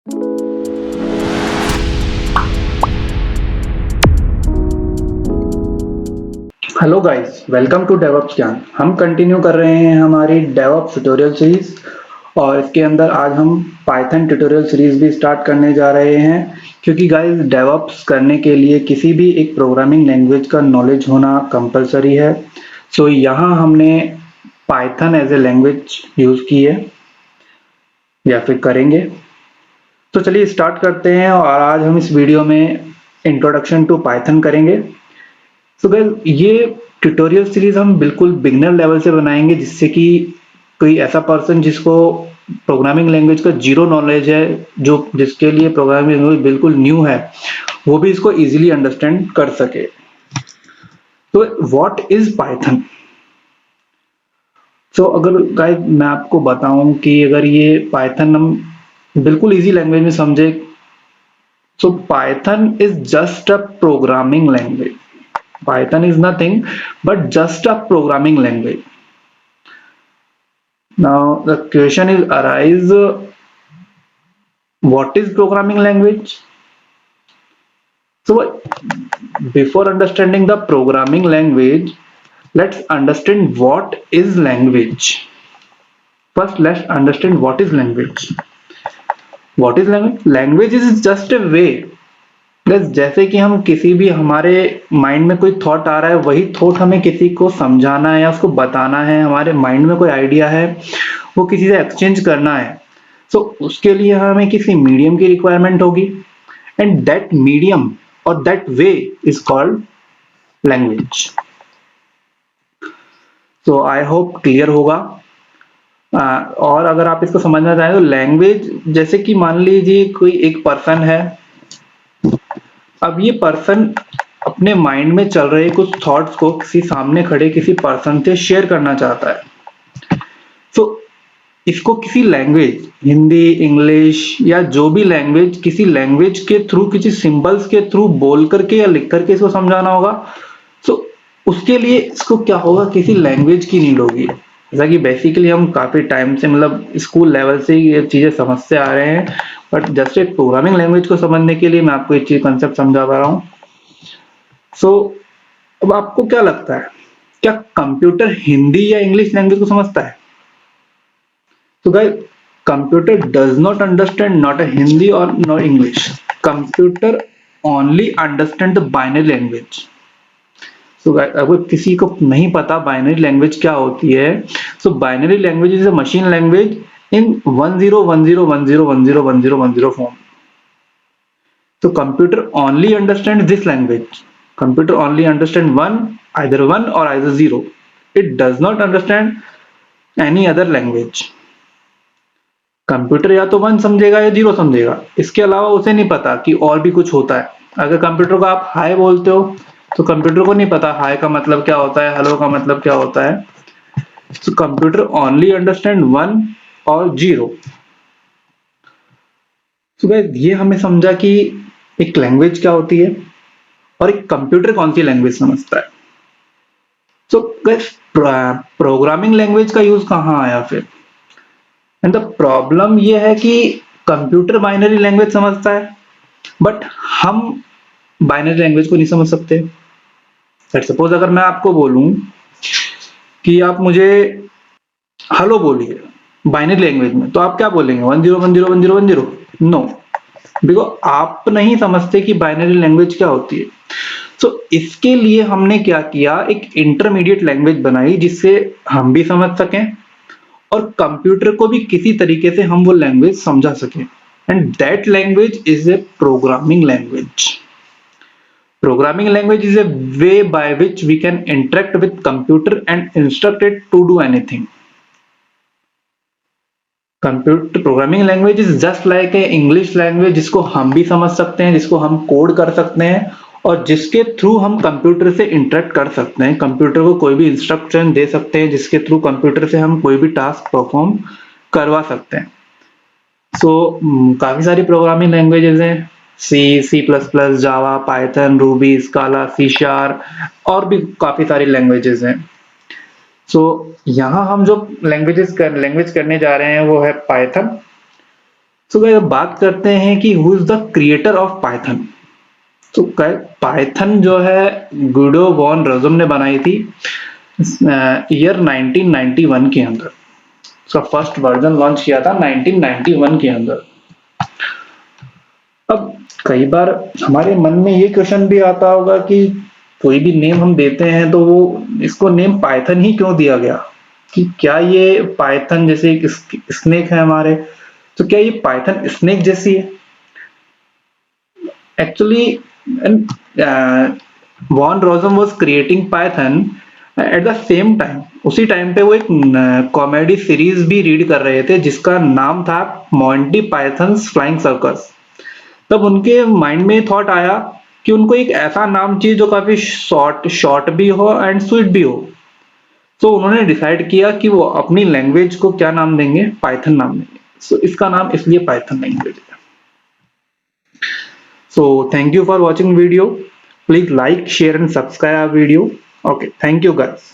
Hello guys, welcome to DevOps Gyan. हम continue कर रहे हैं हमारी डेवऑप्स ट्यूटोरियल सीरीज और इसके अंदर आज हम पाइथन ट्यूटोरियल सीरीज भी स्टार्ट करने जा रहे हैं, क्योंकि गाइस डेवऑप्स करने के लिए किसी भी एक प्रोग्रामिंग लैंग्वेज का नॉलेज होना कंपलसरी है। सो यहाँ हमने Python as a language use की है या फिर करेंगे। तो चलिए स्टार्ट करते हैं और आज हम इस वीडियो में इंट्रोडक्शन टू पाइथन करेंगे। तो गाइस ये ट्यूटोरियल सीरीज हम बिल्कुल बिगिनर लेवल से बनाएंगे, जिससे कि कोई ऐसा पर्सन जिसको प्रोग्रामिंग लैंग्वेज का जीरो नॉलेज है, जो जिसके लिए प्रोग्रामिंग लैंग्वेज बिल्कुल न्यू है, वो भी इसको इजीली अंडरस्टैंड कर सके। तो व्हाट इज पाइथन? तो अगर गाइस मैं आपको बताऊं कि अगर ये पाइथन हम बिल्कुल इजी लैंग्वेज में समझे, so Python is just a programming language. Python is nothing but just a programming language. Now the question is arise, what is programming language? So before understanding the programming language, let's understand what is language. First let's understand what is language. What is language? Language is just a way, जैसे कि हम किसी भी हमारे mind में कोई thought आ रहा है, वही थॉट हमें किसी को समझाना है या उसको बताना है। हमारे माइंड में कोई आइडिया है, वो किसी से एक्सचेंज करना है। सो उसके लिए हमें किसी मीडियम की रिक्वायरमेंट होगी, एंड दैट मीडियम और that way is called language. So I hope clear होगा। और अगर आप इसको समझना चाहें तो लैंग्वेज जैसे कि मान लीजिए कोई एक पर्सन है। अब ये पर्सन अपने माइंड में चल रहे कुछ थॉट्स को किसी सामने खड़े किसी पर्सन से शेयर करना चाहता है। तो इसको किसी लैंग्वेज, हिंदी, इंग्लिश या जो भी लैंग्वेज, किसी लैंग्वेज के थ्रू, किसी सिंबल्स के थ्रू बोल करके या लिख करके इसको समझाना होगा। तो उसके लिए इसको क्या होगा, किसी लैंग्वेज की नीड होगी। जैसा कि बेसिकली हम काफी टाइम से, मतलब स्कूल लेवल से ये चीजें समझते आ रहे हैं, बट जस्ट एक प्रोग्रामिंग लैंग्वेज को समझने के लिए मैं आपको एक चीज कंसेप्ट समझा पा रहा हूँ। सो अब आपको क्या लगता है, क्या कंप्यूटर हिंदी या इंग्लिश लैंग्वेज को समझता है? तो guys, computer does not understand not a Hindi और not English. Computer only understand the binary language. तो अगर किसी को नहीं पता बाइनरी लैंग्वेज क्या होती है, so binary language is a machine language in 101010101010 form. तो computer only understand this language. Computer only understand either one or either zero. It does not understand any other language. Computer या तो 1 समझेगा या 0 समझेगा, इसके अलावा उसे नहीं पता कि और भी कुछ होता है। अगर कंप्यूटर को आप हाय बोलते हो तो कंप्यूटर को नहीं पता हाय का मतलब क्या होता है, हेलो का मतलब क्या होता है। तो कंप्यूटर ओनली अंडरस्टैंड 1 और 0। तो गाइस ये हमें समझा कि एक लैंग्वेज क्या होती है और एक कंप्यूटर कौन सी लैंग्वेज समझता है। तो गाइस प्रोग्रामिंग लैंग्वेज का यूज कहाँ आया फिर? एंड द प्रॉब्लम ये है कि कंप्यूटर बाइनरी लैंग्वेज समझता है, बट हम बाइनरी लैंग्वेज को नहीं समझ सकते। सपोज अगर मैं आपको बोलूं कि आप मुझे हेलो बोलिए बाइनरी लैंग्वेज में, तो आप क्या बोलेंगे? 10101010? नो, बिकॉज आप नहीं समझते कि बाइनरी लैंग्वेज क्या होती है। तो इसके लिए हमने क्या किया, एक इंटरमीडिएट लैंग्वेज बनाई जिससे हम भी समझ सकें और कंप्यूटर को भी किसी तरीके से हम वो लैंग्वेज समझा सकें। And that language is a programming language. Programming language is a way by which we can interact with computer and instruct it to do anything. Computer programming language is just like a English language जिसको हम भी समझ सकते हैं, जिसको हम code कर सकते हैं और जिसके थ्रू हम कंप्यूटर से इंटरेक्ट कर सकते हैं। कंप्यूटर को कोई भी इंस्ट्रक्शन दे सकते हैं जिसके थ्रू कंप्यूटर से हम कोई भी टास्क परफॉर्म करवा सकते हैं। काफी सारी प्रोग्रामिंग लैंग्वेजेस हैं, C, C plus plus, Java, Python, Ruby, Scala, C sharp और भी काफी सारी लैंग्वेजेस हैं। यहाँ हम जो लैंग्वेज करने जा रहे हैं वो है पाइथन। सो गाइस अब बात करते हैं कि who is the creator of Python. तो पाइथन जो है गुइडो वॉन रोजम ने बनाई थी ईयर 1991 के अंदर। उसका फर्स्ट वर्जन लॉन्च किया था 1991 के अंदर। अब कई बार हमारे मन में ये क्वेश्चन भी आता होगा कि कोई भी नेम हम देते हैं तो वो इसको नेम पाइथन ही क्यों दिया गया, कि क्या ये पाइथन जैसे एक स्नेक है हमारे, तो क्या ये पाइथन स्नेक जैसी है? Actually van Rossum was creating Python at the same time. उसी टाइम पे वो एक कॉमेडी सीरीज भी रीड कर रहे थे जिसका नाम था मॉन्टी पाइथन्स फ्लाइंग सर्कस। तब उनके माइंड में थॉट आया कि उनको एक ऐसा नाम चाहिए जो काफी शॉर्ट शॉर्ट भी हो एंड स्वीट भी हो। तो उन्होंने डिसाइड किया कि वो अपनी लैंग्वेज को क्या नाम देंगे, पाइथन नाम देंगे। सो इसका नाम इसलिए पाइथन लैंग्वेज है। So thank you for watching video. Please like, share and subscribe our video. Okay, thank you guys.